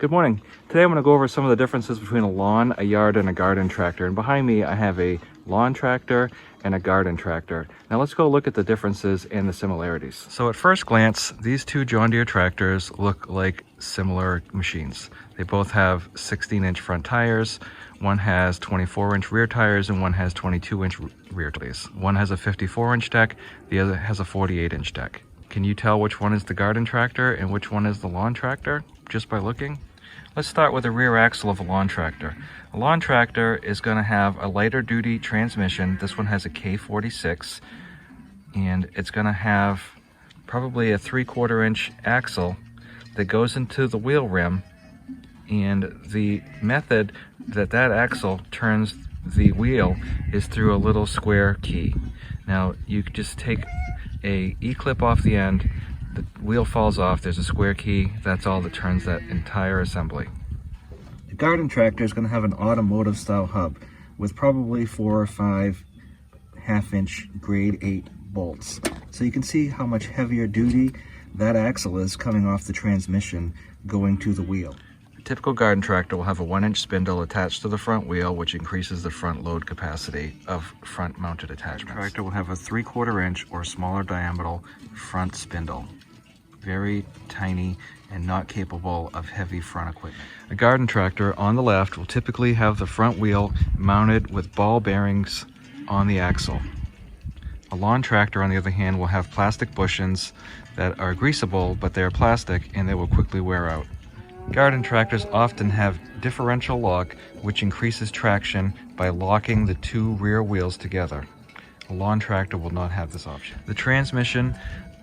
Good morning. Today I'm going to go over some of the differences between a lawn, a yard, and a garden tractor. And behind me I have a lawn tractor and a garden tractor. Now let's go look at the differences and the similarities. So at first glance, these two John Deere tractors look like similar machines. They both have 16-inch front tires. One has 24-inch rear tires and one has 22-inch rear tires. One has a 54-inch deck, the other has a 48-inch deck. Can you tell which one is the garden tractor and which one is the lawn tractor just by looking? Let's start with the rear axle of a lawn tractor. A lawn tractor is going to have a lighter duty transmission. This one has a K46 and it's going to have probably a 3/4 inch axle that goes into the wheel rim, and the method that axle turns the wheel is through a little square key. Now you could just take a E-clip off the end, the wheel falls off, there's a square key, that's all that turns that entire assembly. The garden tractor is going to have an automotive style hub with probably 4 or 5 1/2-inch grade 8 bolts. So you can see how much heavier duty that axle is coming off the transmission going to the wheel. A typical garden tractor will have a 1-inch spindle attached to the front wheel, which increases the front load capacity of front mounted attachments. The tractor will have a 3/4 inch or smaller diameter front spindle. Very tiny and not capable of heavy front equipment. A garden tractor on the left will typically have the front wheel mounted with ball bearings on the axle. A lawn tractor, on the other hand, will have plastic bushings that are greasable, but they're plastic and they will quickly wear out. Garden tractors often have differential lock, which increases traction by locking the two rear wheels together. A lawn tractor will not have this option. The transmission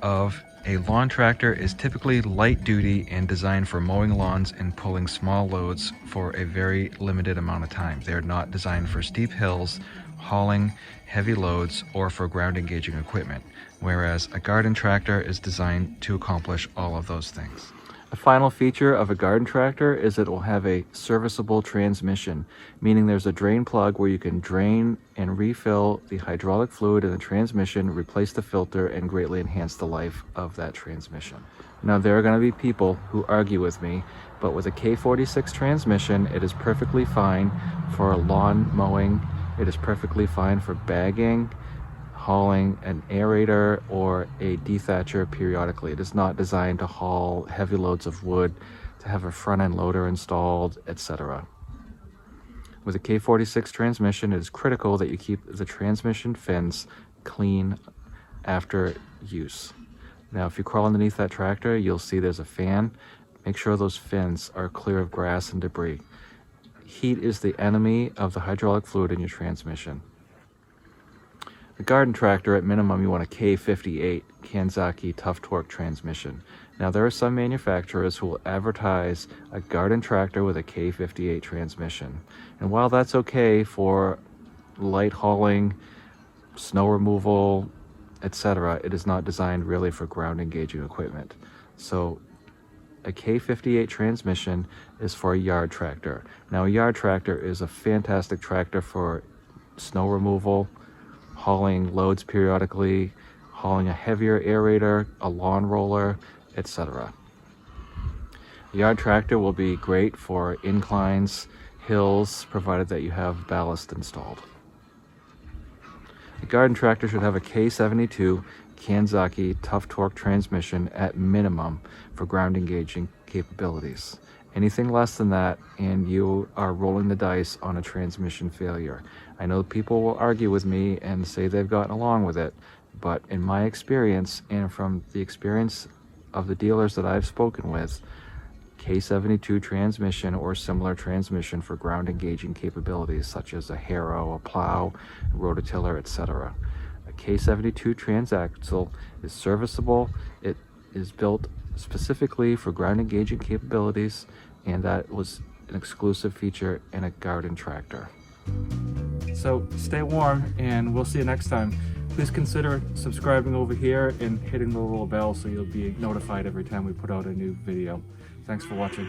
of a lawn tractor is typically light duty and designed for mowing lawns and pulling small loads for a very limited amount of time. They're not designed for steep hills, hauling heavy loads, or for ground engaging equipment, whereas a garden tractor is designed to accomplish all of those things. A final feature of a garden tractor is it will have a serviceable transmission, meaning there's a drain plug where you can drain and refill the hydraulic fluid in the transmission, replace the filter, and greatly enhance the life of that transmission. Now there are going to be people who argue with me, but with a K46 transmission, it is perfectly fine for lawn mowing, it is perfectly fine for bagging, hauling an aerator or a dethatcher periodically. It is not designed to haul heavy loads of wood, to have a front end loader installed, etc. With a K46 transmission, it is critical that you keep the transmission fins clean after use. Now if you crawl underneath that tractor, you'll see there's a fan. Make sure those fins are clear of grass and debris. Heat is the enemy of the hydraulic fluid in your transmission. The garden tractor, at minimum, you want a K58 Kanzaki tough torque transmission. Now there are some manufacturers who will advertise a garden tractor with a K58 transmission. And while that's okay for light hauling, snow removal, etc., it is not designed really for ground engaging equipment. So a K58 transmission is for a yard tractor. Now a yard tractor is a fantastic tractor for snow removal, hauling loads periodically, hauling a heavier aerator, a lawn roller, etc. The yard tractor will be great for inclines, hills, provided that you have ballast installed. The garden tractor should have a K72 Kanzaki tough torque transmission at minimum for ground engaging capabilities. Anything less than that and you are rolling the dice on a transmission failure. I know people will argue with me and say they've gotten along with it, but in my experience and from the experience of the dealers that I've spoken with, K72 transmission or similar transmission for ground engaging capabilities such as a harrow, a plow, a rototiller, etc. A K72 transaxle is serviceable. It is built specifically for ground engaging capabilities, and that was an exclusive feature in a garden tractor. So stay warm and we'll see you next time. Please consider subscribing over here and hitting the little bell so you'll be notified every time we put out a new video. Thanks for watching.